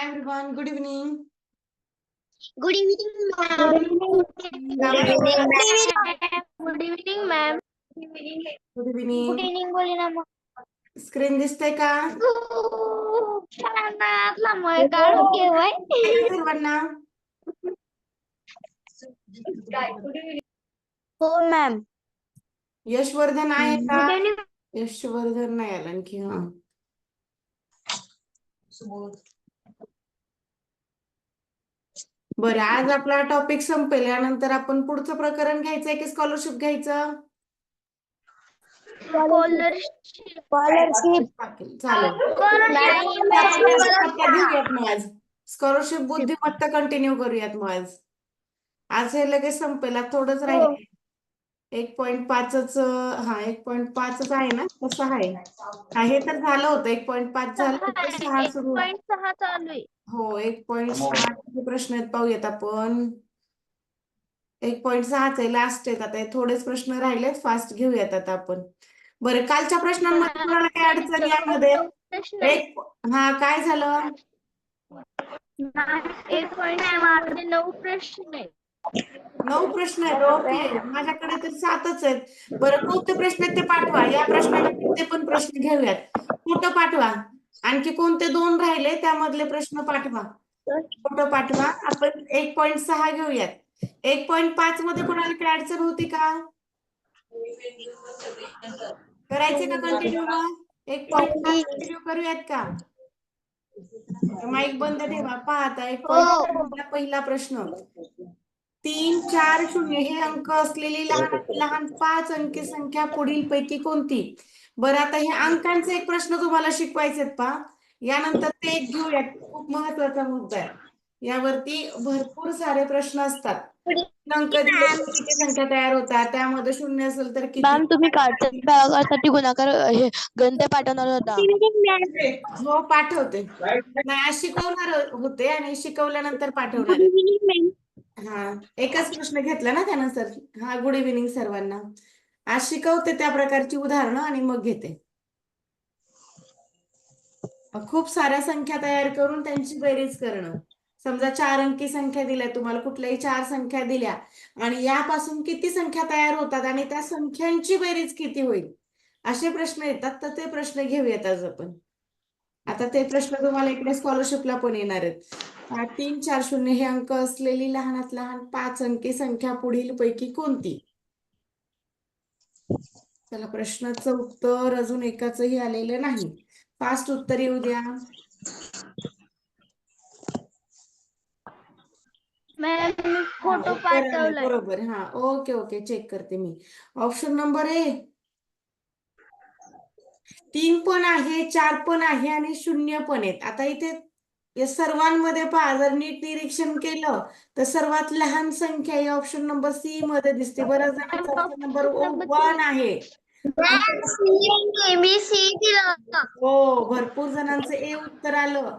Hi everyone, good evening. Good evening, ma'am. Good Good evening, ma'am. evening. बोली ना मग. Screen दिसते का? लांबोय काढून घेवाय. सर्वांना हो मॅम. यशवर्धन आहे का? यशवर्धन नाही आला आणखी. बरं, आज आपला टॉपिक संपेल. यानंतर आपण पुढचं प्रकरण घ्यायचंय की स्कॉलरशिप घ्यायचं? स्कॉलरशिप. चालेल. घेऊयात मग आज. स्कॉलरशिप बुद्धिमत्ता कंटिन्यू करूयात मग आज. आज हे लगेच संपेल, थोडंच राहील. 1.5च 1.5च आहे ना, कसं आहे? हे तर झालं होतं, 1.5 झालं होतं, 6 सुरू. 1.6 चालू आहे. हो, 1.6 प्रश्न आहेत, पाहूयात आपण. 1.6 आहे, लास्ट आहेत. आता थोडेच प्रश्न राहिलेत, फास्ट घेऊयात आता आपण. बरं, कालच्या प्रश्नांमध्ये कोणाला काय अडचण यामध्ये? काय झालं? 1.9 प्रश्न आहेत. 9 प्रश्न आहेत. ओके, माझ्याकडे तर 7च आहेत. बरं, कोणते प्रश्न आहेत ते पाठवा. या प्रश्नाने ते पण प्रश्न घेऊयात. फोटो पाठवा. आणखी कोणते 2 राहिले त्यामधले प्रश्न पाठवा. फोटो पाठवा. आपण 1.6 घेऊयात. 1.5 मध्ये कोणाला काय अडचण होती का? करायचे का कंटिन्यू? मग 1.5 कंटिन्यू करूयात का? माईक बंद ठेवा. पहा आता 1.5 पहिला प्रश्न. 3, 4, 0 हे अंक असलेली लहानात लहान 5 अंकी संख्या पुढील पैकी कोणती? बरं, आता हे अंकांचे एक प्रश्न तुम्हाला शिकवायचे पहा. यानंतर ते एक घेऊयात. खूप महत्वाचा मुद्दा आहे. यावरती भरपूर सारे प्रश्न असतात. अंक दिले तर किती संख्या तयार होतात, त्यामध्ये 0 असेल तर किती? मॅम, तुम्ही कालच्या भागासाठी गुणाकार हे गणिते पाठवणार होता. हो, पाठवते. नाही, आज शिकवणार होते आणि शिकवल्यानंतर पाठवणार आहे. एकच प्रश्न घेतला ना त्यानं सर. गुड इव्हिनिंग सर्वांना. आज शिकवते त्या प्रकारची उदाहरणं आणि मग घेते. खूप साऱ्या संख्या तयार करून त्यांची बेरीज करणं. समजा 4 अंकी संख्या दिल्या तुम्हाला, कुठल्याही 4 संख्या दिल्या आणि यापासून किती संख्या तयार होतात आणि त्या संख्यांची बेरीज किती होईल, असे प्रश्न येतात. तर ते प्रश्न घेऊयात आज आपण. आता ते प्रश्न तुम्हाला इकडे स्कॉलरशिपला पण येणार आहेत. 3, 4, 0 हे अंक असलेली लहानात लहान 5 अंकी संख्या पुढील पैकी कोणती? चला, प्रश्नाचं उत्तर अजून एकाचही आलेलं नाही. फास्ट उत्तर येऊ द्या. फोटो पाठवलाय. बरोबर. ओके, चेक करते मी. ऑप्शन नंबर ए 3 पण आहे, 4 पण आहे आणि 0 पण आहेत. आता इथे या सर्वांमध्ये पहा, जर नीट निरीक्षण केलं तर सर्वात लहान संख्या ही ऑप्शन नंबर सी मध्ये दिसते. बऱ्याच जणांचा ऑप्शन नंबर 1 आहे. हो, भरपूर जणांचं ए उत्तर आलं.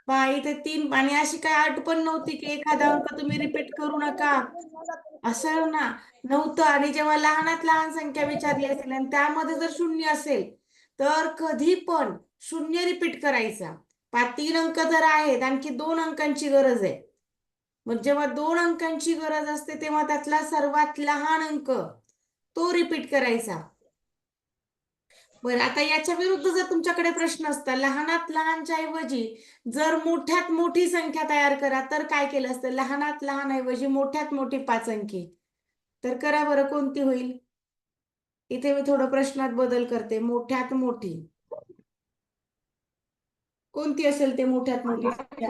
पहा, इथे 3 आणि अशी काय अट पण नव्हती की एखादा अंक तुम्ही रिपीट करू नका, असं नव्हतं. आणि जेव्हा लहानात लहान संख्या विचारली असेल आणि त्यामध्ये जर 0 असेल तर कधी पण 0 रिपीट करायचा. 3 अंक जर आहेत, आणखी 2 अंकांची गरज आहे. मग जेव्हा 2 अंकांची गरज असते तेव्हा त्यातला सर्वात लहान अंक तो रिपीट करायचा. बरं, आता याच्या विरुद्ध जर तुमच्याकडे प्रश्न असता, लहानात लहानच्या ऐवजी जर मोठ्यात मोठी संख्या तयार करा, तर काय केलं असतं? लहानात लहान ऐवजी मोठ्यात मोठी 5 अंकी. तर करा बरं, कोणती होईल? इथे मी थोडं प्रश्नात बदल करते. मोठ्यात मोठी कोणती असेल ते मोठ्यात मोठी संख्या?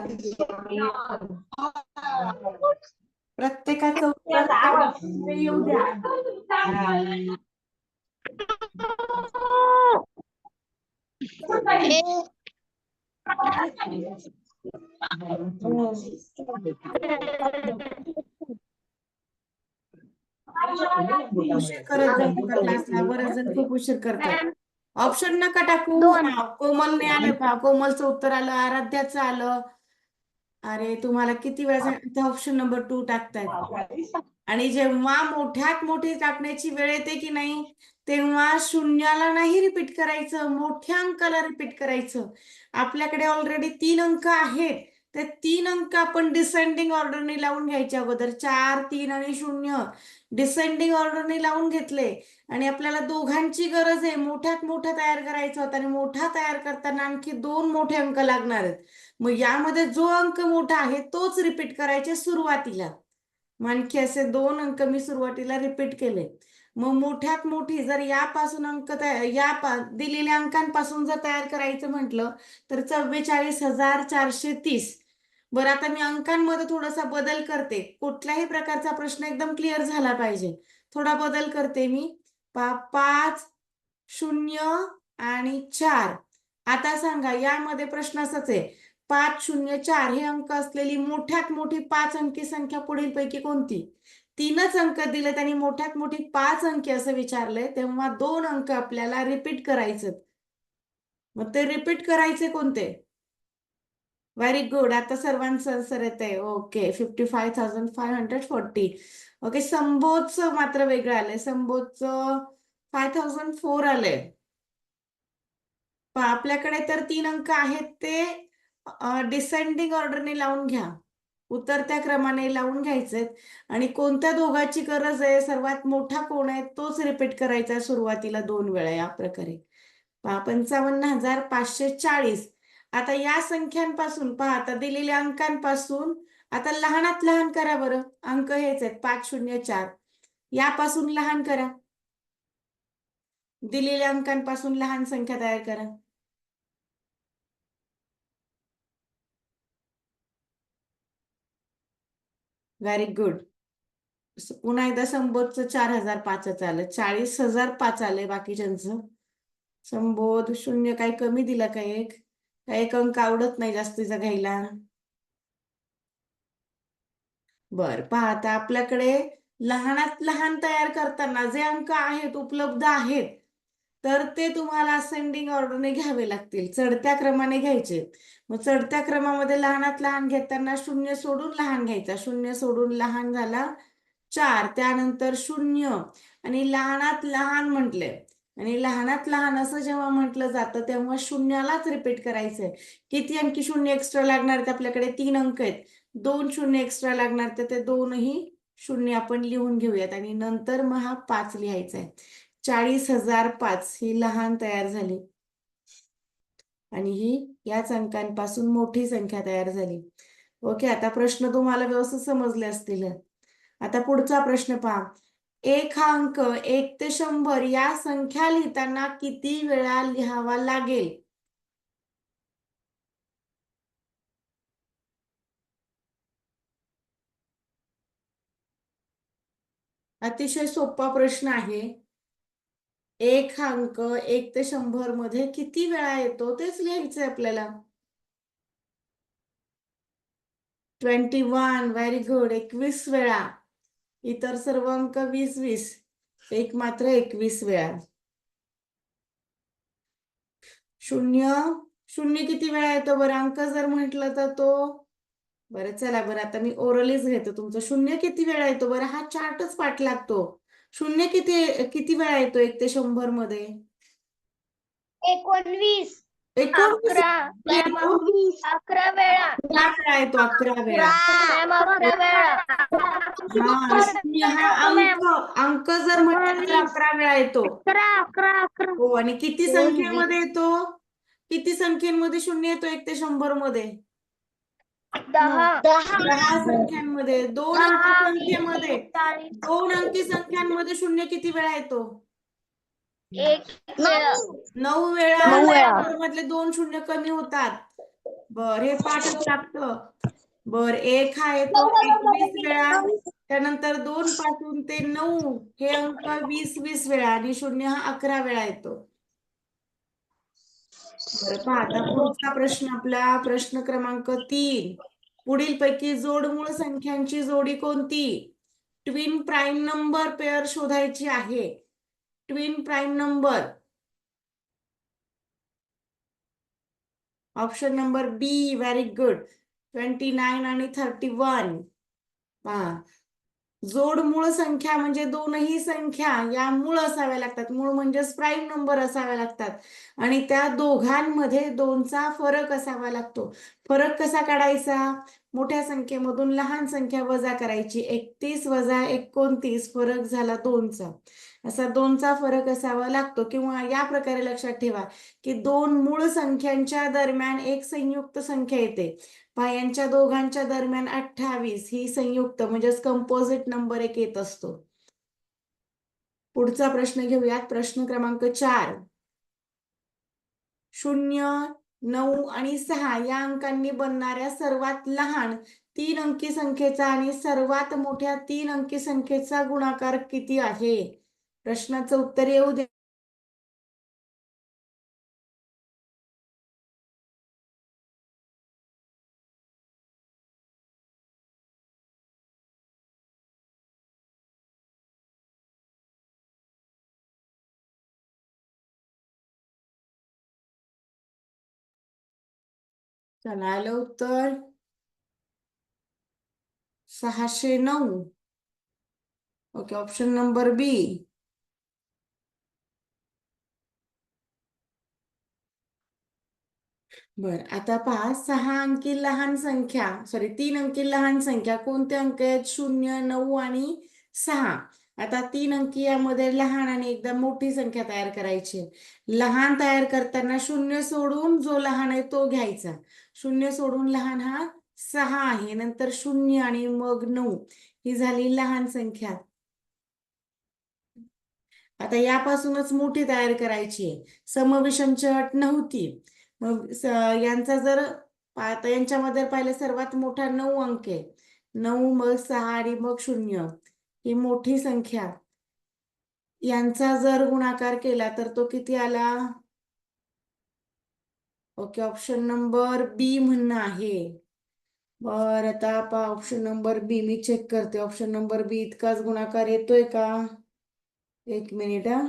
प्रत्येकाचं उत्तर येऊ द्या. उशीर करत जाऊ नका क्लासला. बरेच जण खूप उशीर करतात. ऑप्शन नका टाकू. कोमलने आले पहा, कोमलचं उत्तर आलं, आराध्याचं आलं. अरे, तुम्हाला किती वेळा ऑप्शन नंबर 2 टाकतायत. आणि जेव्हा मोठ्यात मोठी टाकण्याची वेळ येते की नाही, तेव्हा 0ला नाही रिपीट करायचं, मोठ्या अंकाला रिपीट करायचं. आपल्याकडे ऑलरेडी 3 अंक आहेत, ते 3 अंक आपण डिसेंडिंग ऑर्डरने लावून घ्यायचे अगोदर 4, 3 आणि 0 डिसेंडिंग ऑर्डरने लावून घेतले आणि आपल्याला दोघांची गरज आहे. मोठ्यात मोठा तयार करायचा होता आणि मोठा तयार करताना आणखी 2 मोठे अंक लागणार आहेत. मग यामध्ये जो अंक मोठा आहे तोच रिपीट करायचे सुरुवातीला. मग आणखी असे 2 अंक मी सुरुवातीला रिपीट केले. मग मोठ्यात मोठी जर यापासून अंक दिलेल्या अंकांपासून जर तयार करायचं म्हटलं तर 44,430. बरं, आता मी अंकांमध्ये थोडासा बदल करते. कुठल्याही प्रकारचा प्रश्न एकदम क्लिअर झाला पाहिजे. थोडा बदल करते मी. 5, 0 आणि 4. आता सांगा यामध्ये प्रश्न असाच आहे. 5, 0, 4 हे अंक असलेली मोठ्यात मोठी 5 अंकी संख्या पुढीलपैकी कोणती? 3च अंक दिलेत आणि मोठ्यात मोठी 5 अंकी असं विचारलंय, तेव्हा 2 अंक आपल्याला रिपीट करायचे. मग ते रिपीट करायचे कोणते? Very good. आता सर्वांचं आन्सर येत आहे. ओके, 55,540. ओके, संबोधचं मात्र वेगळं आलंय. संबोधचं 5,004 आलंय. आपल्याकडे तर 3 अंक आहेत ते डिसेंडिंग ऑर्डरने लावून घ्या. उतरत्या क्रमाने लावून घ्यायचे आणि कोणत्या दोघांची गरज आहे, सर्वात मोठा कोण आहे तोच रिपीट करायचा सुरुवातीला 2 वेळा. या प्रकारे 55,540. आता या संख्यांपासून पहा, आता दिलेल्या अंकांपासून आता लहानात लहान करा बरं. अंक हेच आहेत 5, 0, 4. यापासून लहान करा. दिलेल्या अंकांपासून लहान संख्या तयार करा. Very good. पुन्हा एकदा संबोधचं 4,005 आलं. 40,005 आलंय बाकीच्यांचं. संबोध 0 काही कमी दिला का? एक अंक आवडत नाही जास्तीचा घ्यायला. बर, पहा आता आपल्याकडे लहानात लहान तयार करताना जे अंक आहेत उपलब्ध आहेत तर ते तुम्हाला असेंडिंग ऑर्डरने घ्यावे लागतील. चढत्या क्रमाने घ्यायचे. मग चढत्या क्रमामध्ये लहानात लहान घेताना 0 सोडून लहान घ्यायचा. 0 सोडून लहान झाला 4, त्यानंतर 0 आणि लहानात लहान म्हटले. आणि लहानात लहान असं जेव्हा म्हटलं जातं तेव्हा शून्यालाच रिपीट करायचंय. किती अंकी 0 एक्स्ट्रा लागणार आहेत? आपल्याकडे 3 अंक आहेत. 2 0 एक्स्ट्रा लागणार, तर ते 2ही 0 आपण लिहून घेऊयात आणि नंतर मग हा 5 लिहायचा आहे. 40,005 ही लहान तयार झाली आणि ही याच अंकांपासून मोठी संख्या तयार झाली. ओके, आता प्रश्न तुम्हाला व्यवस्थित समजले असतील. आता पुढचा प्रश्न पहा. एक हा अंक 1 ते 100 या संख्या लिहिताना किती वेळा लिहावा लागेल? अतिशय सोपा प्रश्न आहे. एक हा अंक 1 ते 100 मध्ये किती वेळा येतो तेच लिहायचंय आपल्याला. 21. Very good. 21 वेळा. इतर सर्व अंक 20-20. एक मात्र 21 वेळा. 0 किती वेळा येतो बरं? अंक जर म्हटलं तर तो बरं चला बरं आता मी ओरलीच घेतो तुमचं. 0 किती वेळा येतो बरं? हा चार्टच पाठ लागतो. 0 किती वेळा येतो 1 ते 100 मध्ये? 19. 19 मॅम 11 वेळा. 11 वेळा येतो. 11 वेळा. मॅम 11 वेळा. हा, 0 हा अंक जर म्हटलं तर 11 वेळा येतो. 11. हो, आणि किती संख्येमध्ये येतो? किती संख्येमध्ये 0 येतो 1 ते 100 मध्ये? 10. 10 संख्यांमध्ये. 2 अंकी संख्येमध्ये 2 अंकी संख्यांमध्ये 0 किती वेळा येतो? 1 वेळा. 9 वेळा. 9 वेळा. मधले 2 0 कमी होतात. बर, हे पाठच लागतं. बर, 1 हा येतो 21 वेळा. त्यानंतर 2 पासून ते 9 हे अंक 20-20 वेळा आणि 0 हा 11 वेळा येतो. बरं, पहा आता पुढचा प्रश्न आपला प्रश्न क्रमांक 3. पुढीलपैकी जोडमूळ संख्यांची जोडी कोणती? ट्विन प्राईम नंबर पेअर शोधायची आहे. Twin prime number. Option number B. Very good. 29 आणि 31. पहा, जोड मूळ संख्या म्हणजे दोनही संख्या या मूळ असाव्या लागतात. मूळ म्हणजेच प्राईम नंबर असाव्या लागतात आणि त्या दोघांमध्ये दोनचा फरक असावा लागतो. फरक कसा काढायचा? मोठ्या संख्येमधून लहान संख्या वजा करायची. 31 वजा 29 फरक झाला 2चा. असा 2चा फरक असावा लागतो. किंवा या प्रकारे लक्षात ठेवा की दोन मूळ संख्यांच्या दरम्यान एक संयुक्त संख्या येते. यांच्या दोघांच्या दरम्यान 28 ही संयुक्त म्हणजेच कंपोजिट नंबर एक येत असतो. पुढचा प्रश्न घेऊयात. प्रश्न क्रमांक 4. 0, 9 आणि 6 या अंकांनी बनणाऱ्या सर्वात लहान 3 अंकी संख्येचा आणि सर्वात मोठ्या 3 अंकी संख्येचा गुणाकार किती आहे? प्रश्नाचं उत्तर येऊ दे. चला आलं उत्तर 609. ओके, ऑप्शन नंबर बी. बर, आता पहा 6 अंकी लहान संख्या 3 अंकी लहान संख्या कोणते अंक आहेत? 0, 9 आणि 6. आता 3 अंकी यामध्ये लहान आणि एकदम मोठी संख्या तयार करायची. लहान तयार करताना 0 सोडून जो लहान आहे तो घ्यायचा. 0 सोडून लहान हा 6 आहे. नंतर 0 आणि मग 9 ही झाली लहान संख्या. आता यापासूनच मोठी तयार करायची आहे. समविषमची अट नव्हती. मग यांचा जर आता यांच्यामध्ये पाहिलं सर्वात मोठा 9 अंक आहे. 9 मग 6 आणि मग 0 ही मोठी संख्या. यांचा जर गुणाकार केला तर तो किती आला? ओके, ऑप्शन नंबर बी म्हणणं आहे. बर, आता ऑप्शन नंबर बी मी चेक करते. ऑप्शन नंबर बी इतकाच गुणाकार येतोय का? एक मिनिट हा.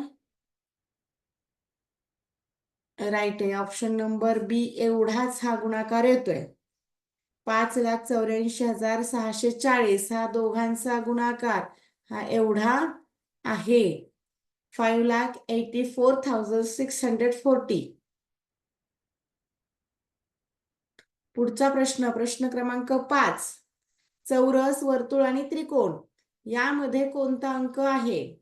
राईट आहे. ऑप्शन नंबर बी एवढाच हा गुणाकार येतोय. 5,84,640 हा दोघांचा गुणाकार हा एवढा आहे. 5,84,640. पुढचा प्रश्न, प्रश्न क्रमांक 5. चौरस, वर्तुळ आणि त्रिकोण यामध्ये कोणता अंक आहे?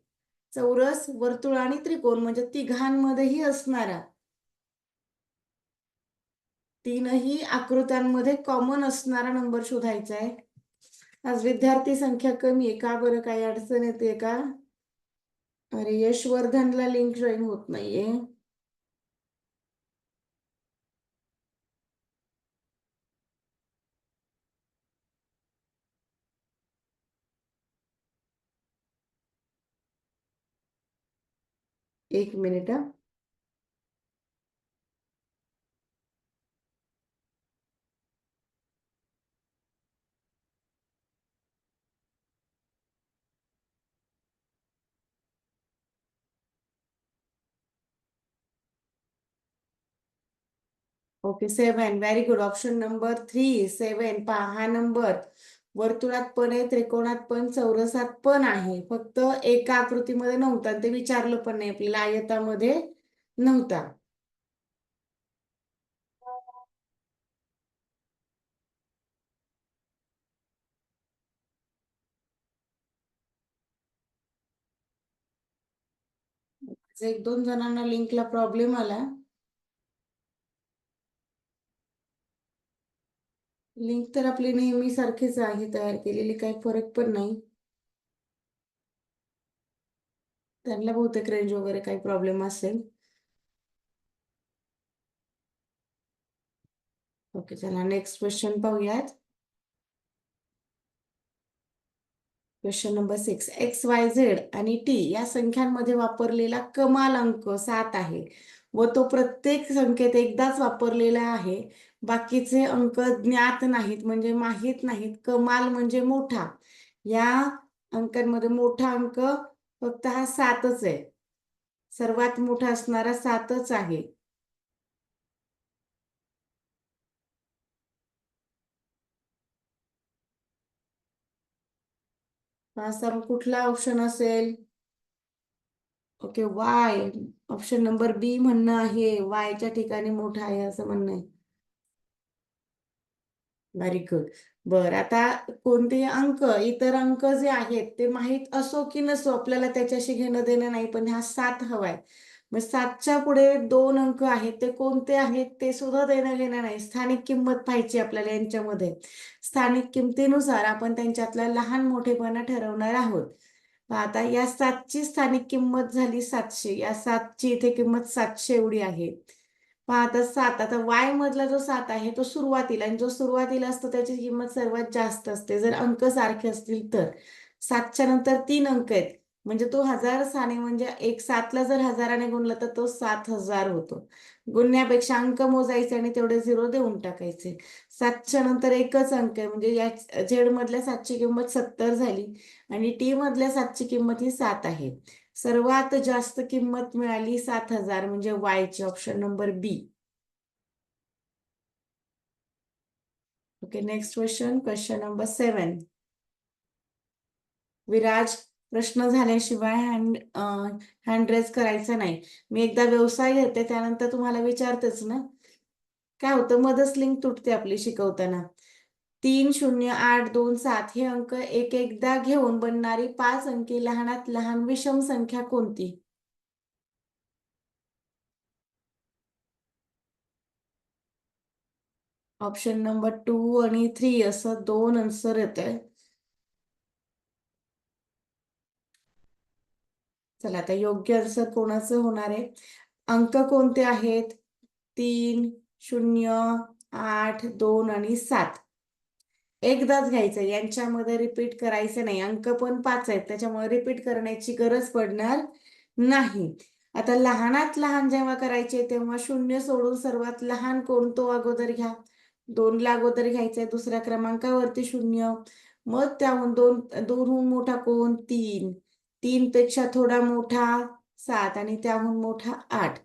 चौरस, वर्तुळ आणि त्रिकोण म्हणजे तिघांमध्येही असणारा, तीनही आकृत्यांमध्ये कॉमन असणारा नंबर शोधायचा आहे. आज विद्यार्थी संख्या कमी आहे का बरं? काही अडचण येते का? अरे, यशवर्धनला लिंक जॉईन होत नाहीये. एक मिनिट हा. Okay, 7. Very good. Option number 3, 7. पहा, हा नंबर वर्तुळात पण आहे, त्रिकोणात पण, चौरसात पण आहे. फक्त एका आकृतीमध्ये नव्हता. ते विचारलं पण नाही आपल्याला, आयतामध्ये नव्हता. एक दोन जणांना लिंकला प्रॉब्लेम आला. लिंक तर आपली नेहमी सारखीच आहे तयार केलेली, काही फरक पण नाही. त्यांना बहुतेक रेंज वगैरे काही प्रॉब्लेम असेल. ओके, चला नेक्स्ट क्वेश्चन पाहूयात. Question number 6. X, Y, Z आणि टी या संख्यांमध्ये वापरलेला कमाल अंक 7 आहे व तो प्रत्येक संख्येत एकदाच वापरलेला आहे. बाकीचे अंक ज्ञात नाहीत म्हणजे माहीत नाहीत. कमाल म्हणजे मोठा. या अंकांमध्ये मोठा अंक फक्त हा 7च आहे. सर्वात मोठा असणारा 7च आहे. असा कुठला ऑप्शन असेल? Okay, Y. ऑप्शन नंबर बी म्हणणं आहे, वायच्या ठिकाणी मोठा आहे असं म्हणणं आहे. Very good. बर, आता कोणतेही अंक, इतर अंक जे आहेत ते माहीत असो की नसो, आपल्याला त्याच्याशी घेणं देणं नाही, पण हा 7 हवाय. मग 7च्या पुढे 2 अंक आहेत, ते कोणते आहेत ते सुद्धा देणं घेणं नाही. स्थानिक किंमत पाहिजे आपल्याला यांच्यामध्ये. स्थानिक किमतीनुसार आपण त्यांच्यातला लहान मोठेपणा ठरवणार आहोत. आता या 7ची स्थानिक किंमत झाली 700, या 7ची इथे किंमत 700 एवढी आहे. पहा आता 7, आता वाय मधला जो 7 आहे तो सुरुवातीला, आणि जो सुरुवातीला असतो त्याची किंमत सर्वात जास्त असते जर अंक सारखे असतील तर. 7च्या नंतर 3 अंक आहेत, म्हणजे तो 1000 स्थानी, म्हणजे एक 7ला जर 1000ने गुणलं तर तो 7000 होतो. गुणण्यापेक्षा अंक मोजायचे आणि तेवढे 0 देऊन टाकायचे. 7च्या नंतर एकच अंक आहे, म्हणजे या झेड मधल्या 7ची किंमत 70 झाली आणि टी मधल्या 7ची किंमत ही 7 आहे. सर्वात जास्त किंमत मिळाली 7000, म्हणजे वायची, option number B. Okay, next question, question number 7. Viraj, प्रश्न झाल्याशिवाय हँड रेज करायचा नाही. मी एकदा व्यवसाय घेते त्यानंतर तुम्हाला विचारतेच ना. काय होतं, मध्येच लिंक तुटते आपली शिकवताना. 30827 हे अंक एक एकदा घेऊन बनणारी 5 अंकी लहानात लहान विषम संख्या कोणती? ऑप्शन नंबर 2 आणि 3 असं 2 आन्सर येत आहे. चला, आता योग्य आन्सर कोणाचं होणार आहे? अंक कोणते आहेत? 3, 0, 8, 2 आणि 7. एकदाच घ्यायचं, यांच्यामध्ये रिपीट करायचं नाही. अंक पण 5 आहेत त्याच्यामुळे रिपीट करण्याची गरज पडणार नाही. आता लहानात लहान जेव्हा करायचे तेव्हा 0 सोडून सर्वात लहान कोण तो अगोदर घ्या. 2 ला अगोदर घ्यायचंय, दुसऱ्या क्रमांकावरती 0, मग त्याहून 2हून मोठा कोण? 3, 3 पेक्षा थोडा मोठा 7 आणि त्याहून मोठा 8,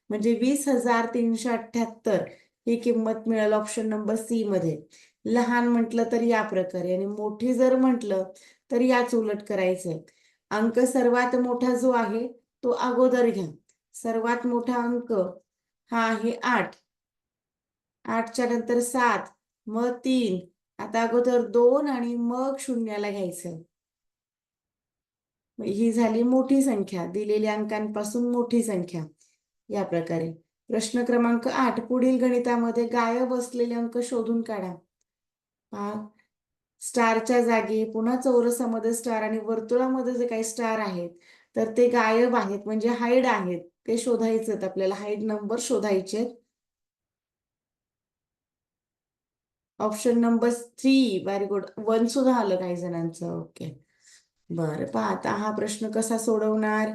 म्हणजे 20,378 ही किंमत मिळेल ऑप्शन नंबर सी मध्ये. लहान म्हटलं तर या प्रकारे आणि मोठी जर म्हटलं तर याच उलट करायचंय. अंक सर्वात मोठा जो आहे तो अगोदर घ्या. सर्वात मोठा अंक हा आहे 8. 8च्या नंतर 7, मग 3, आता अगोदर 2 आणि मग 0ला घ्यायचं. ही झाली मोठी संख्या, दिलेल्या अंकांपासून मोठी संख्या. या प्रकारे. प्रश्न क्रमांक 8, पुढील गणितामध्ये गायब असलेले अंक शोधून काढा. स्टारच्या जागी पुन्हा चौरसामध्ये स्टार आणि वर्तुळामध्ये जे काही स्टार आहेत तर ते गायब आहेत, म्हणजे हाईड आहेत, ते शोधायचे. आपल्याला हाईड नंबर शोधायचे. Option number 3, very good. 1 सुद्धा आलं काही जणांचं. ओके, बरं. पहा आता हा प्रश्न कसा सोडवणार.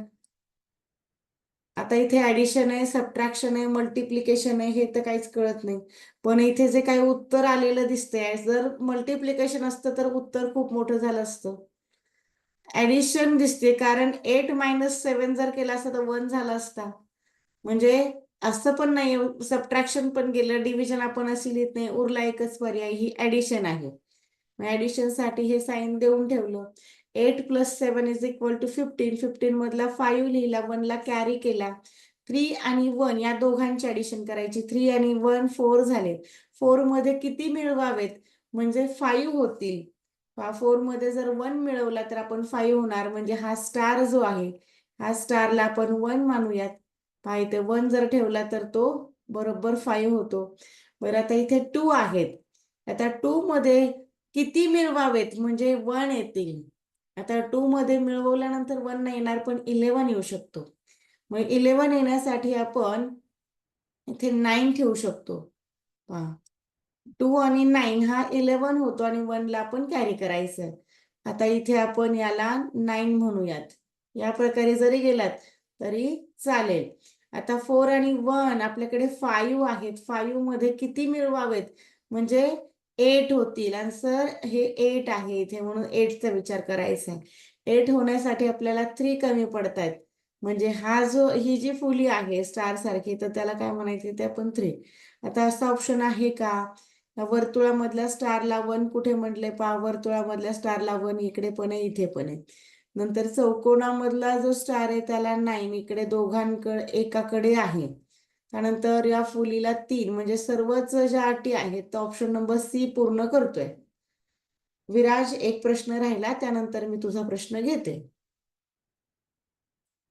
आता इथे ऍडिशन आहे, सबट्रॅक्शन आहे, मल्टिप्लिकेशन आहे, हे तर काहीच कळत नाही. पण इथे जे काही उत्तर आलेलं दिसतंय, जर मल्टिप्लिकेशन असतं तर उत्तर खूप मोठं झालं असतं. ऍडिशन दिसते, कारण 8 - 7 जर केला असता तर 1 झाला असता. म्हणजे असं पण नाही, सबट्रॅक्शन पण गेलं, डिव्हिजन आपण अशी लिहित नाही. उरला एकच पर्याय, ही ऍडिशन आहे. ऍडिशन साठी हे साइन देऊन ठेवलं. 8 + 7 = 15. 15 मधला 5 लिहिला, 1 ला कॅरी केला. 3 आणि 1 या दोघांची ऍडिशन करायची. 3 आणि 1 4 झाले. 4 मध्ये किती मिळवावेत, म्हणजे 5 होतील. 4 मध्ये जर 1 मिळवला तर आपण 5 होणार, म्हणजे हा स्टार जो आहे हा स्टारला आपण 1 मानूयात. पहा इथे 1 जर ठेवला तर तो बरोबर 5 होतो. बरं, आता इथे 2 आहेत. आता 2 मध्ये किती मिळवावेत, म्हणजे 1 येतील. आता 2 मध्ये मिळवल्यानंतर 1 नाही येणार, पण 11 येऊ शकतो. मग 11 येण्यासाठी आपण इथे 9 ठेवू शकतो. पहा, 2 आणि 9 हा 11 होतो आणि 1 ला आपण कॅरी करायचं. आता इथे आपण याला 9 म्हणूयात. या प्रकारे जरी गेलात तरी चालेल. आता 4 आणि 1 आपल्याकडे 5 आहेत. 5 मध्ये किती मिळवावेत, म्हणजे 8 होतील. आन्सर हे 8 आहे इथे, म्हणून 8चा विचार करायचा आहे. 8 होण्यासाठी आपल्याला 3 कमी पडतायत, म्हणजे ही जी फुली आहे स्टार सारखी, तर त्याला काय म्हणायचे ते आपण 3. आता असा ऑप्शन आहे का? या वर्तुळामधल्या स्टारला 1 कुठे म्हटले पहा, वर्तुळामधल्या स्टारला 1 इकडे पण आहे, इथे पण आहे. नंतर चौकोनामधला जो स्टार आहे त्याला 9 इकडे दोघांकडे एकाकडे आहे. त्यानंतर या फुलीला 3 म्हणजे सर्वच ज्या अटी आहेत तर ऑप्शन नंबर सी पूर्ण करतोय. विराज, एक प्रश्न राहिला, त्यानंतर मी तुझा प्रश्न घेते.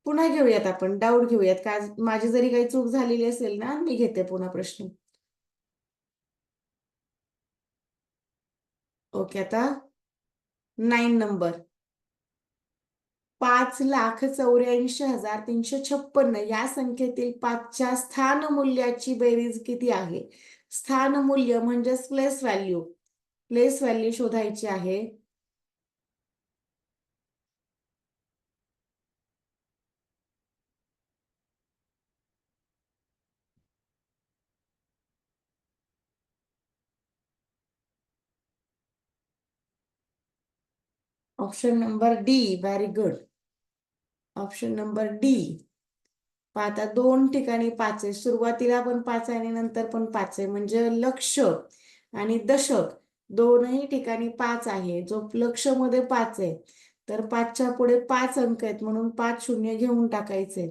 पुन्हा घेऊयात, आपण डाऊट घेऊयात का माझी जरी काही चूक झालेली असेल ना, मी घेते पुन्हा प्रश्न. ओके, आता 9 नंबर. 5,84,356 या संख्येतील 5च्या स्थान मूल्याची बेरीज किती आहे? स्थान मूल्य म्हणजेच प्लेस व्हॅल्यू. प्लेस व्हॅल्यू शोधायची आहे. Option number D, very good. Option number D. आता 2 ठिकाणी 5 आहे, सुरुवातीला पण 5 आहे आणि नंतर पण 5 आहे, म्हणजे लक्ष आणि दशक दोनही ठिकाणी 5 आहे. जो लक्ष मध्ये 5 आहे तर 5च्या पुढे 5 अंक आहेत म्हणून 5 शून्य घेऊन टाकायचे.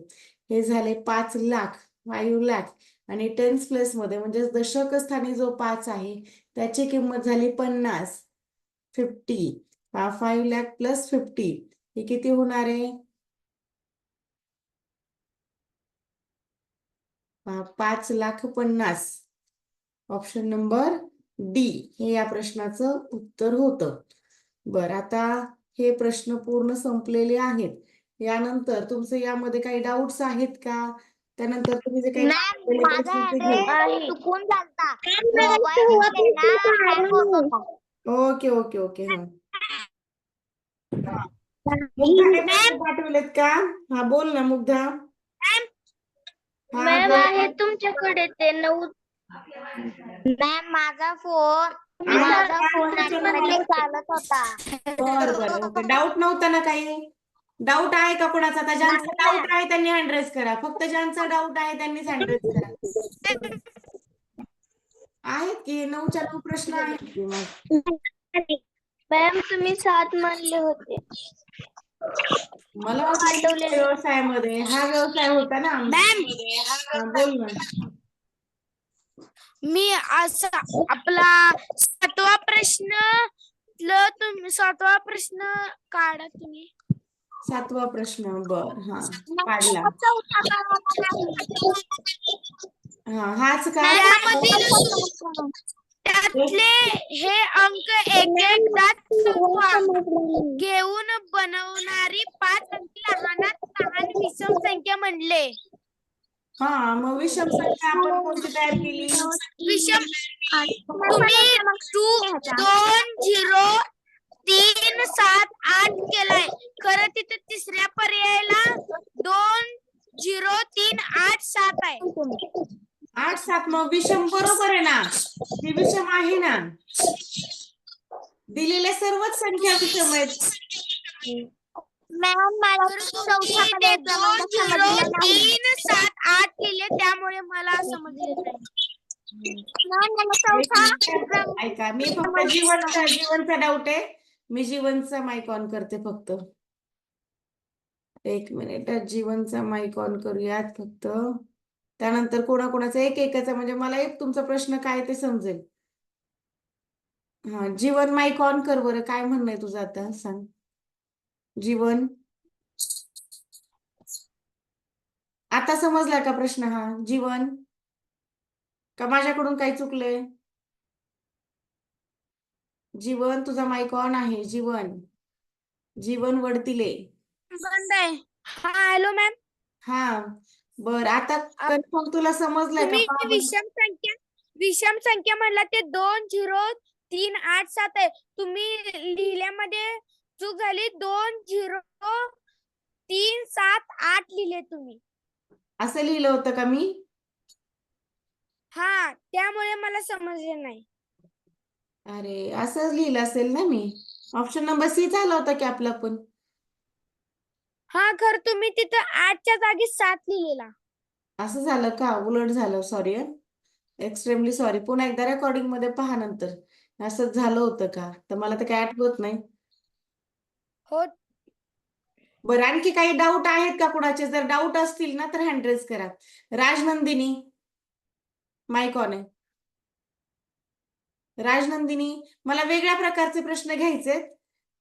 हे झाले 5 लाख, 5 लाख. आणि टेन्स प्लेस मध्ये म्हणजे दशक स्थानी जो 5 आहे त्याची किंमत झाली 50, 50. 5 लाख प्लस 50 हे किती होणार आहे? 5,50,000. ऑप्शन नंबर डी हे या प्रश्नाचं उत्तर होतं. बरं, आता हे प्रश्न पूर्ण संपलेले आहेत. यानंतर तुमचे यामध्ये काही डाऊट्स आहेत का? त्यानंतर तुम्ही जे काही पाहिलेले प्रश्न ते घेऊ. चुकून झालता मोबाईल ना हँग होत होता. Okay okay okay. हा, मुग्धाने प्रश्न पाठवलेत का? हा, बोल ना मुग्धा. हा, मॅम बोल. आहे तुमच्याकडे ते 9. मॅम माझा फोन ऍटोमॅटिक चालत होता. बरं बरं, ओके. डाऊट नव्हता ना काही? डाऊट आहे का कोणाचा? आता ज्यांचा डाऊट आहे त्यांनी हँड रेज करा. फक्त ज्यांचा डाऊट आहे त्यांनीच हँड रेज करा. आहेत की 9च्या 9 प्रश्न आहेत की मग. मॅम तुम्ही 7 म्हणले होते. मला वाटलं व्यवसायामध्ये हा व्यवसाय होता ना आमचा. हा, बोल ना. मी असा आपला 7वा प्रश्न काढा तुम्ही. 7वा प्रश्न, बर. हा, काढला. हा, हाच का? त्यातले हे अंक एक एकदा घेऊन बनवणारी 5 अंकी लहानात लहान विषम संख्या म्हणले. हा, मग विषम संख्या आपण कोणती तयार केली? विषम तुम्ही 2 0 3 7 8 केलाय. खरं तिथे तिसऱ्या पर्यायाला 2 0 3 8 7 आहे. 8 7 मग विषम बरोबर आहे ना? ती विषम आहे ना? दिलेल्या सर्वच संख्या विषम आहेत. मॅम मला तुम्ही 2 0 3 7 8 लिहिले त्यामुळे मला समजले नाही. ऐका, मी फक्त जीवनचा डाऊट आहे. मी जीवनचा माईक ऑन करते फक्त. 1 मिनिट, जीवनचा माईक ऑन करूयात फक्त. त्यानंतर कोणाकोणाचा एक एकाचा, म्हणजे मला एक तुमचा प्रश्न काय ते समजेल. हा, जीवन माईक ऑन कर बरं. काय म्हणणं आहे तुझं आता, सांग. जीवन, आता समजला का प्रश्न? हा, जीवन, का माझ्याकडून काही चुकलंय? जीवन, तुझा माईक ऑन आहे. जीवन, जीवन वडतिले. बंद आहे. हा, हॅलो मॅम. हा, बर. आता कन्फर्म तुला समजलंय का? तुम्ही विषम संख्या म्हणला ते 2 0 3 8 7 आहे. तुम्ही लिहिल्यामध्ये चूक झाली. 2 0 3 7 8 लिहिले तुम्ही. असं लिहिलं होतं का मी? हा, त्यामुळे मला समजले नाही. अरे, असं लिहिलं असेल ना मी. ऑप्शन नंबर सी झाला होता की आपला पण. हा, खर तुम्ही तिथं 8च्या जागी 7 लिहिलेला. असं झालं का? उलट झालं, सॉरी. Extremely sorry. पुन्हा एकदा रेकॉर्डिंग मध्ये पहा नंतर असंच झालं होतं का, तर मला तर काही आठवत नाही. हो बरं, आणखी काही डाऊट आहेत का कुणाचे? जर डाऊट असतील ना तर हँड रेज करा. राजनंदिनी, माईक ऑन आहे. राजनंदिनी, मला वेगळ्या प्रकारचे प्रश्न घ्यायचे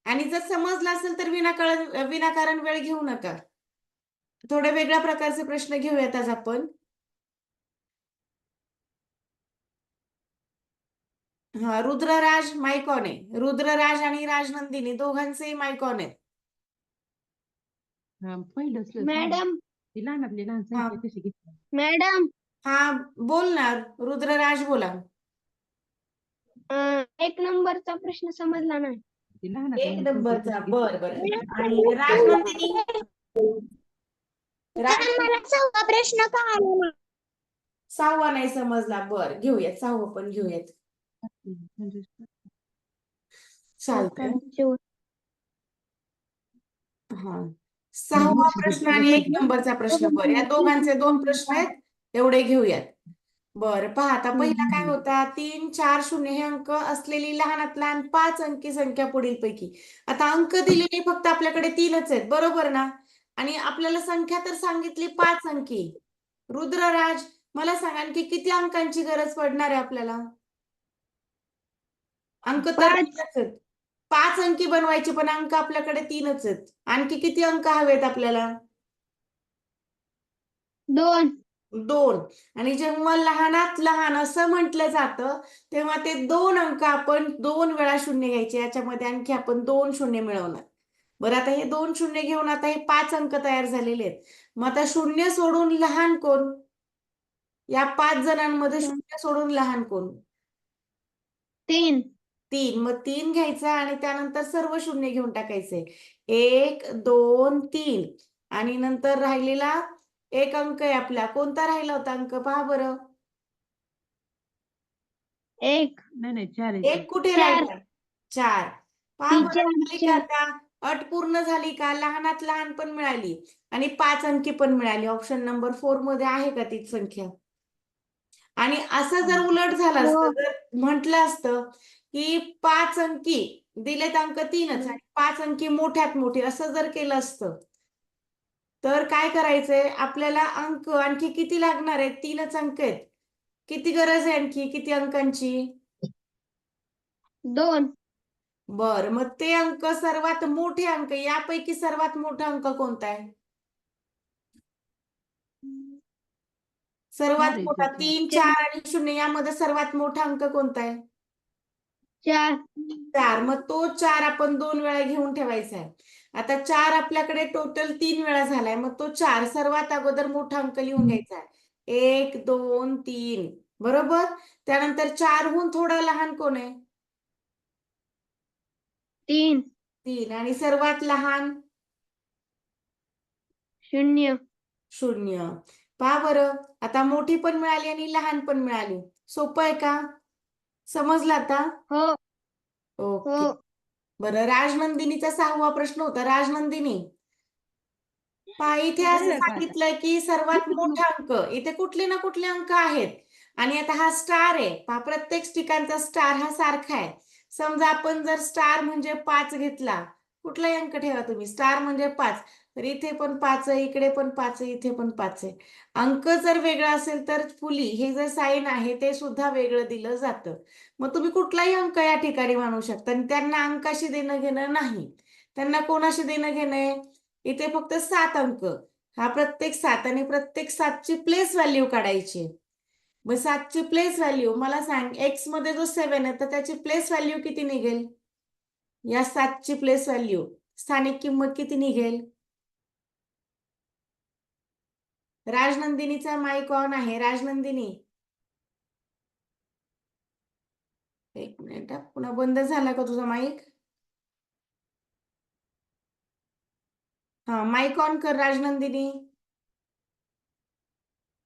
आणि जर समजलं असेल तर विनाकारण वेळ घेऊ नका. थोडे वेगळ्या प्रकारचे प्रश्न घेऊयात आज आपण. हा, रुद्रराज माईक ऑन आहे. रुद्रराज आणि राजनंदिनी दोघांचेही माईक ऑन आहे. मॅडम हा मॅडम हा, बोल ना रुद्रराज, बोला. एक नंबरचा प्रश्न समजला नाही. एक नंबरचा, बर बर. आणि राजनंदिनी, मला 6वा प्रश्न का आला नाही? 6वा नाही समजला. बर, घेऊयात 6वं पण घेऊयात. चालतंय. हा, 6वा प्रश्न आणि 1 नंबरचा प्रश्न. बर, या दोघांचे 2 प्रश्न आहेत, एवढे घेऊयात. बर, पहा आता पहिला काय होता, 3 4 0 हे अंक असलेली लहानात लहान 5 अंकी संख्या पुढील पैकी. आता अंक दिलेले फक्त आपल्याकडे 3च आहेत, बरोबर ना? आणि आपल्याला संख्या तर सांगितली 5 अंकी. रुद्रराज, मला सांग आणखी किती अंकांची गरज पडणार आहे आपल्याला? अंक तर 5. 3च आहेत. 5 अंकी बनवायचे, पण अंक आपल्याकडे 3च आहेत. आणखी किती अंक हवेत आपल्याला? 2. 2. आणि जेव्हा लहानात लहान असं म्हटलं जातं तेव्हा ते 2 अंक आपण 2 वेळा शून्य घ्यायचे. याच्यामध्ये आणखी आपण 2 शून्य मिळवणार. बरं, आता हे 2 शून्य घेऊन आता हे 5 अंक तयार झालेले आहेत. मग आता शून्य सोडून लहान कोण? या 5 जणांमध्ये शून्य सोडून लहान कोण? 3. 3. मग 3 घ्यायचा आणि त्यानंतर सर्व शून्य घेऊन टाकायचे. 1 2 3 आणि नंतर राहिलेला एक अंक आहे आपला. कोणता राहिला होता अंक, पहा बरं. 1. एक कुठे 4. राहिला? 4. पहा बरं, झाली का 4. आता? अट पूर्ण झाली का? लहानात लहान पण मिळाली आणि 5 अंकी पण मिळाली. ऑप्शन नंबर 4 मध्ये आहे का ती संख्या? आणि असं जर उलट झालं असतं, जर म्हटलं असतं की 5 अंकी दिलेत अंक 3च आणि 5 अंकी मोठ्यात मोठी, असं जर केलं असतं तर काय करायचंय आपल्याला? अंक आणखी किती लागणार आहेत? 3च अंक आहेत. किती गरज आहे आणखी किती अंकांची? 2. बर, मग ते अंक सर्वात मोठे अंक, यापैकी सर्वात मोठा अंक कोणता आहे? सर्वात मोठा 3 4 आणि 0 यामध्ये सर्वात मोठा अंक कोणता आहे? 4. 4. मग तो 4 आपण 2 वेळा घेऊन ठेवायचा आहे. आता 4 आपल्याकडे टोटल 3 वेळा झालाय, मग तो 4 सर्वात अगोदर मोठा अंक लिहून घ्यायचा आहे. 1 2 3, बरोबर. त्यानंतर 4 हून थोडा लहान कोण आहे? 3. 3. आणि सर्वात लहान? 0. 0. पहा बरं, आता मोठी पण मिळाली आणि लहान पण मिळाली. सोपं आहे का? समजलं आता? हो. ओके. हो. बरं, राजनंदिनीचा 6वा प्रश्न होता. राजनंदिनी, पहा इथे असं सांगितलंय की सर्वात मोठा अंक, इथे कुठले ना कुठले अंक आहेत आणि आता हा स्टार आहे. पहा, प्रत्येक ठिकाणचा स्टार हा सारखा आहे. समजा आपण जर स्टार म्हणजे 5 घेतला, कुठलाही अंक ठेवा तुम्ही, स्टार म्हणजे 5, तर इथे पण 5 आहे, इकडे पण 5 आहे, इथे पण 5 आहे. अंक जर वेगळा असेल तर फुली हे जे साईन आहे ते सुद्धा वेगळं दिलं जातं. मग तुम्ही कुठलाही अंक या ठिकाणी मानू शकता आणि त्यांना अंकाशी देणं घेणं नाही. त्यांना कोणाशी देणं घेणं आहे? इथे फक्त 7 अंक, हा प्रत्येक 7 आणि प्रत्येक 7ची प्लेस व्हॅल्यू काढायची. मग 7ची प्लेस व्हॅल्यू मला सांग, एक्स मध्ये जो 7 आहे तर त्याची प्लेस व्हॅल्यू किती निघेल? या 7ची प्लेस व्हॅल्यू, स्थानिक किंमत किती निघेल? राजनंदिनीचा माईक ऑन आहे. राजनंदिनी, एक मिनिट, पुन्हा बंद झाला का तुझा माईक? हा, माईक ऑन कर राजनंदिनी.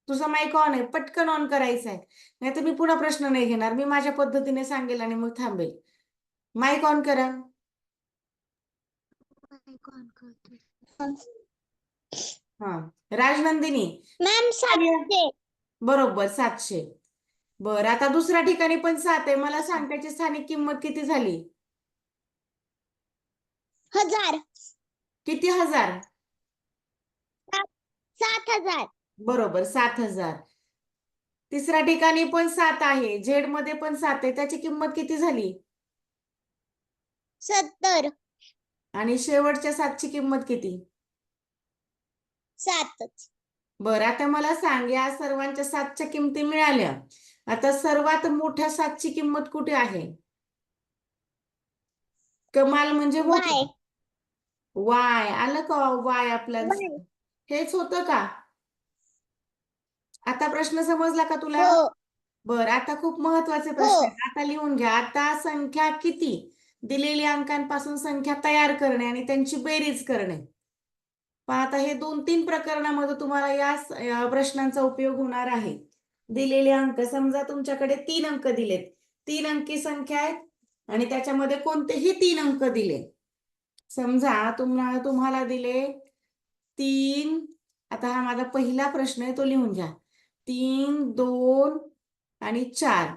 तुझा माईक ऑन आहे, पटकन ऑन करायचा आहे, नाही तर मी पुन्हा प्रश्न नाही घेणार. मी माझ्या पद्धतीने सांगेल आणि मग थांबेल. माईक ऑन करा. हा, राजनंदिनी, मॅम 700. बरोबर 700. बर, आता दुसऱ्या ठिकाणी पण 7 आहे. मला सांग त्याची स्थानिक किंमत किती झाली? 1000. किती हजार? 7000. बरोबर, 7000. तिसऱ्या ठिकाणी पण 7 आहे. झेड मध्ये पण 7 आहे. त्याची किंमत किती झाली? 70. आणि शेवटच्या 7ची किंमत किती? 7. बरं, आता मला सांग, या सर्वांच्या 7च्या किमती मिळाल्या. आता सर्वात मोठ्या 7ची किंमत कुठे आहे? कमाल म्हणजे मोठं. Y. वाय आलं का? वाय आपल्या Y. हेच होतं का? आता प्रश्न समजला का तुला? हो. बरं, आता खूप महत्वाचे हो. प्रश्न आहेत. आता लिहून घ्या. आता संख्या किती? दिलेल्या अंकांपासून संख्या तयार करणे आणि त्यांची बेरीज करणे. पहा, आता हे 2-3 प्रकरणामध्ये तुम्हाला या प्रश्नांचा उपयोग होणार आहे. दिलेले अंक, समजा तुमच्याकडे 3 अंक दिलेत. 3 अंकी संख्या आहेत आणि त्याच्यामध्ये कोणतेही 3 अंक दिले. समजा तुम्हाला दिले 3. आता हा माझा पहिला प्रश्न आहे, तो लिहून घ्या. 3, 2 आणि 4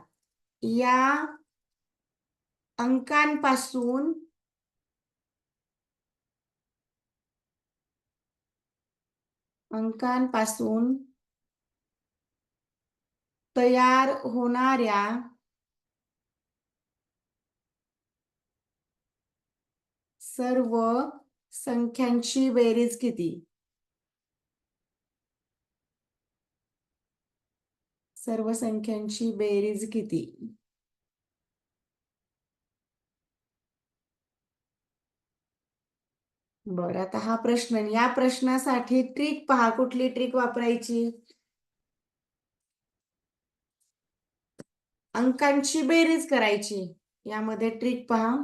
या अंकांपासून तयार होणाऱ्या सर्व संख्यांची बेरीज किती? सर्व संख्यांची बेरीज किती? बरं, आता हा प्रश्न, या प्रश्नासाठी ट्रिक पहा. कुठली ट्रिक वापरायची? अंकांची बेरीज करायची. यामध्ये ट्रिक पहा.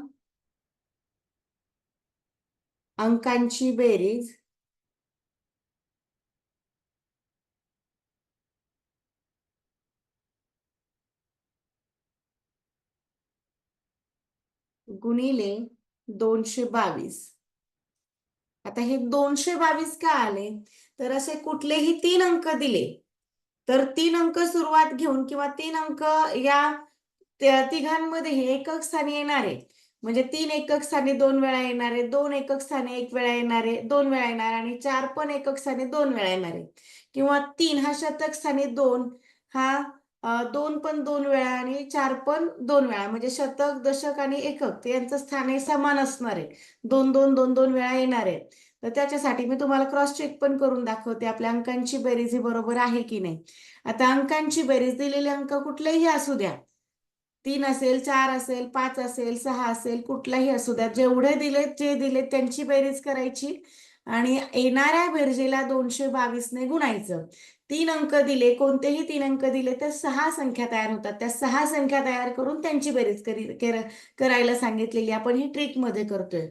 अंकांची बेरीज गुणिले 222. आता हे 222 का आले? तर असे कुठलेही 3 अंक दिले तर 3 अंक सुरुवात घेऊन किंवा 3 अंक या तिघांमध्ये हे एकक स्थानी येणारे, म्हणजे 3 एकक स्थानी 2 वेळा येणारे, 2 एकक स्थानी 1 वेळा येणारे, 2 वेळा येणारे आणि 4 पण एकक स्थानी 2 वेळा येणारे, किंवा 3 हा शतक स्थानी 2 हा 2 पण 2 वेळा आणि 4 पण 2 वेळा, म्हणजे शतक, दशक आणि एकक यांचं स्थान हे समान असणार आहे. 2 2 2 2 वेळा येणार आहे. तर त्याच्यासाठी मी तुम्हाला क्रॉस चेक पण करून दाखवते आपल्या अंकांची बेरीज ही बरोबर आहे की नाही. आता अंकांची बेरीज, दिलेले अंक कुठलेही असू द्या, 3 असेल, 4 असेल, 5 असेल, 6 असेल, कुठलाही असू द्या, जेवढे दिलेत, जे दिलेत त्यांची बेरीज करायची आणि येणाऱ्या बेरजेला 222 ने गुणायचं. 3 अंक दिले, कोणतेही 3 अंक दिले तर 6 संख्या तयार होतात. त्या 6 संख्या तयार करून त्यांची बेरीज करायला सांगितलेली आपण ही ट्रिक मध्ये करतोय.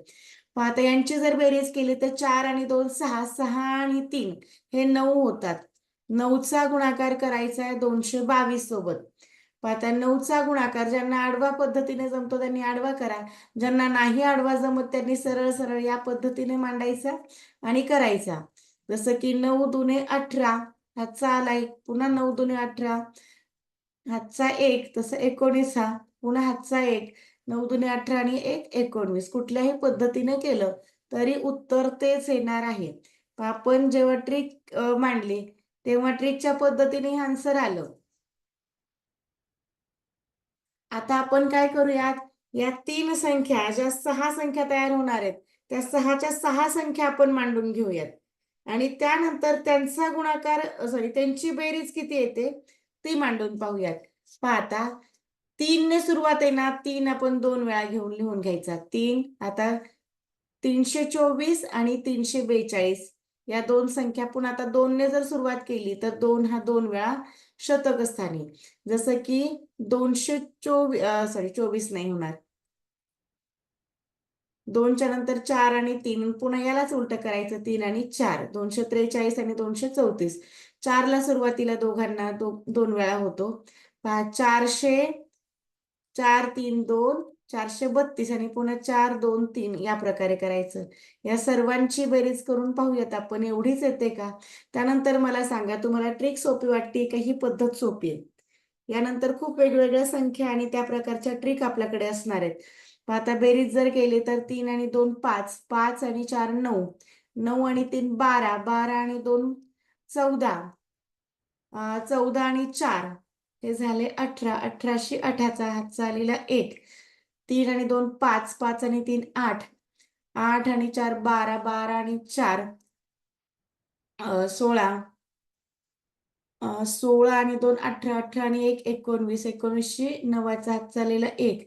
आता यांची जर बेरीज केली तर 4 आणि 2 6, 6 आणि 3 हे 9 होतात. 9चा गुणाकार करायचा आहे 222 सोबत. आता 9चा गुणाकार ज्यांना आडवा पद्धतीने जमतो त्यांनी आडवा करा, ज्यांना नाही आडवा जमत त्यांनी सरळ सरळ या पद्धतीने मांडायचा आणि करायचा. जसं की 9 दुने 18, हातचा आला 1, पुन्हा 9 दुने 18, हातचा 1, तसं 19 हा, पुन्हा हातचा 1, 9 दुने 18 आणि 1 19. कुठल्याही पद्धतीने केलं तरी उत्तर तेच येणार आहे. आपण जेव्हा ट्रिक मांडली तेव्हा ट्रिकच्या पद्धतीने हे आन्सर आलं. आता आपण काय करूयात, या 3 संख्या, ज्या 6 संख्या तयार होणार आहेत त्या 6च्या 6 संख्या आपण मांडून घेऊयात आणि त्यानंतर त्यांचा गुणाकार, त्यांची बेरीज किती येते ती मांडून पाहूयात. पहा, आता 3 ने सुरुवात आहे ना, 3 आपण 2 वेळा घेऊन लिहून घ्यायचा. 3, आता 324 आणि 342 या 2 संख्या, पुन्हा आता 2 ने जर सुरुवात केली तर 2 हा 2 वेळा शतक स्थानी, जसं की 24 नाही होणार, 2च्या नंतर 4 आणि 3, पुन्हा यालाच उलट करायचं, 3 आणि 4, 243 आणि 234. 4ला सुरुवातीला दोघांना 2 वेळा होतो. 400, 4 3 2, 432 आणि पुन्हा 4 2 3 या प्रकारे करायचं. या सर्वांची बेरीज करून पाहूयात आपण, एवढीच येते का? त्यानंतर मला सांगा, तुम्हाला ट्रिक सोपी वाटते का ही पद्धत सोपी आहे? यानंतर खूप वेगवेगळ्या संख्या आणि त्या प्रकारच्या ट्रिक आपल्याकडे असणार आहेत. मग आता बेरीज जर केली तर 3 आणि 2 5, 5 आणि 4 9, 9 आणि 3 12, 12 आणि 2 14, 14 आणि 4 हे झाले 18, 18शी 8चा हातचा आलेला 1, 3 आणि 2 5, 5 आणि 3 8, 8 आणि 4 12, 12 आणि 4 16, 16 आणि 2 18, 18 आणि 1 19, 19शी 9चा हात चाललेला 1,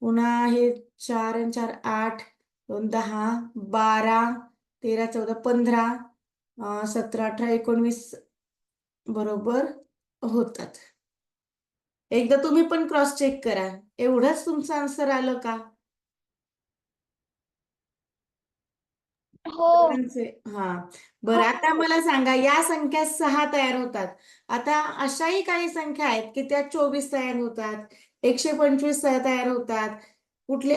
पुन्हा हे 4 आणि 4 8, 2 10, 12, 13 14 15, 17 18 19 बरोबर होतात. एकदा तुम्ही पण क्रॉस चेक करा. एवढंच तुमचं आन्सर आलं का? हो हा बरं, आता मला सांगा या संख्या 6 तयार होतात. आता अशाही काही संख्या आहेत की त्या 24 तयार होतात, 125 तयार होतात, कुठले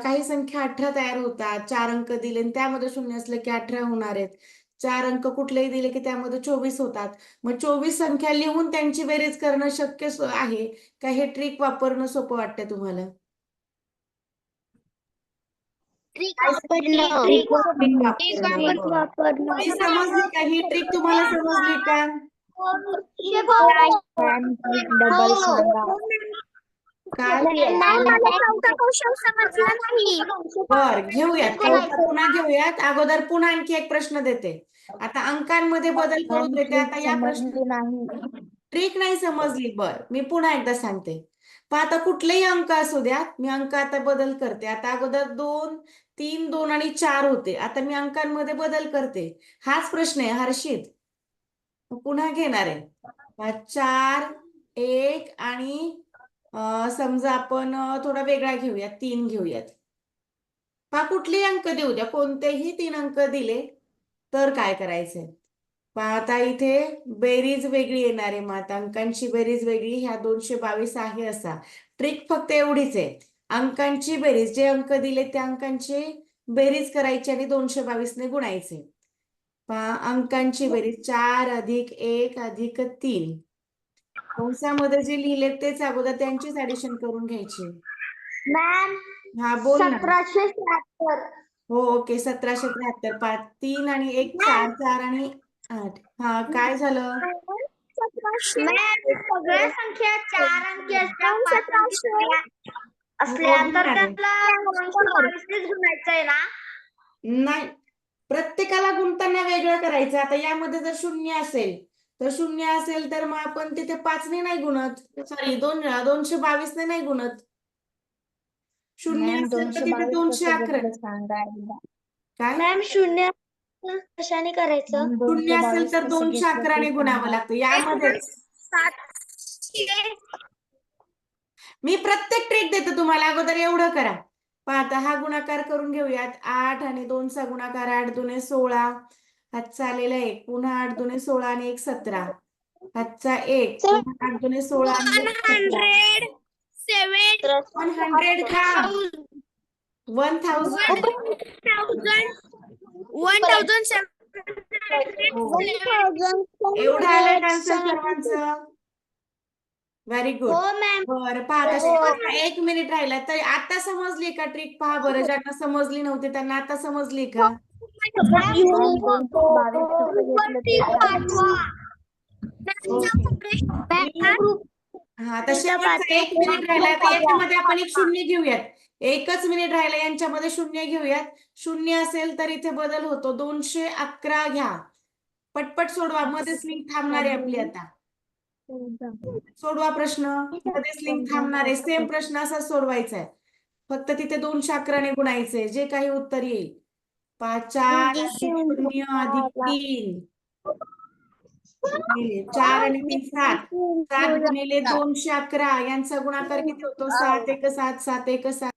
काही संख्या 18 तयार होतात. 4 अंक दिले आणि त्यामध्ये शून्य असलं की 18 होणार आहेत. 4 अंक कुठलेही दिले की त्यामध्ये 24 होतात. मग 24 संख्या लिहून त्यांची बेरीज करणं शक्य आहे का? हे ट्रिक वापरणं सोपं वाटतं तुम्हाला? ट्रिक ट्रिक वापरणं. वापरणं ही समजली का? ही ट्रिक तुम्हाला समजली का? काय? मला चौथा क्वेश्चन समजला नाही. बर, घेऊयात. पुन्हा घेऊयात. अगोदर पुन्हा आणखी एक प्रश्न देते. आता अंकांमध्ये बदल करू देते. आता या प्रश्न ट्रिक नाही समजली. बर, मी पुन्हा एकदा सांगते. पण आता कुठलेही अंक असू द्या, मी अंक आता बदल करते. आता अगोदर 2 3 2 आणि 4 होते. आता मी अंकांमध्ये बदल करते. हाच प्रश्न आहे हर्षित. पुन्हा घेणार आहे. 4 1 आणि समजा आपण थोडा वेगळा घेऊयात, 3 घेऊयात. पहा कुठलेही अंक देऊ द्या, कोणतेही 3 अंक दिले तर काय करायचंय? पहा आता इथे बेरीज वेगळी येणार आहे. मग आता अंकांची बेरीज वेगळी, ह्या 222 आहे असा. ट्रिक फक्त एवढीच आहे, अंकांची बेरीज, जे अंक दिले त्या अंकांची बेरीज करायची आणि 222 ने गुणायचे. पहा अंकांची बेरीज 4 अधिक 1 अधिक 3, कंसामध्ये जे लिहिले तेच अगोदर त्यांचीच ऍडिशन करून घ्यायची. मॅम हा बोल ना. 1773. हो ओके, 1773. 5 3 आणि 1 4, 4 आणि 8. हा काय झालं? मॅम सगळ्या संख्या 4 अंकी असल्या 5 अंकी असल्या हो, तर घेणार आहे. त्याला 222 गुणायचं आहे ना? नाही, प्रत्येकाला गुणताना वेगळं करायचं. आता यामध्ये जर शून्य असेल तर मग आपण तिथे 5 ने नाही गुणत, सॉरी 222 ने नाही गुणत. शून्य असेल तर तिथे 211. काय? मॅम शून्य कशाने करायचं? शून्य असेल तर 211 ने गुणावं लागतं. यामध्ये मी प्रत्येक ट्रिक देते तुम्हाला, अगोदर एवढं करा. पण आता हा गुणाकार करून घेऊयात. 8 आणि 2 चा गुणाकार 8 दुने 16, हातचा आलेला 1, पुन्हा 8 दुने 16 आणि 1 17, हातचा 1, पुन्हा 8 दुने 16 आणि 1 17. 100 का? 1000. 1700. एवढं आलं का आन्सर सर्वांचं? Very good. हो मॅम. बरं, पहा आता शेवटचा 1 मिनिट राहिला. तर आता समजली का ट्रिक? पहा बरं, ज्यांना समजली नव्हती त्यांना आता समजली का? हा, आता शेवटचा 1 मिनिट राहिला. आता याच्यामध्ये आपण एक शून्य घेऊयात. 1च मिनिट राहिला, यांच्यामध्ये शून्य घेऊयात. शून्य असेल तर इथे बदल होतो. 211 घ्या. पटपट सोडवा, मध्येच लिंक थांबणार आहे आपली. आता सोडवा प्रश्न, मध्येच लिंक थांबणार आहे. सेम प्रश्न असा सोडवायचा आहे, फक्त तिथे 211 ने गुणायचे, जे काही उत्तर येईल. 4 अधिक 0 अधिक 3, 4 आणि 3 7, 7 गुणिले 211 यांचा गुणाकार किती होतो? 7 1 7, 7 1 7.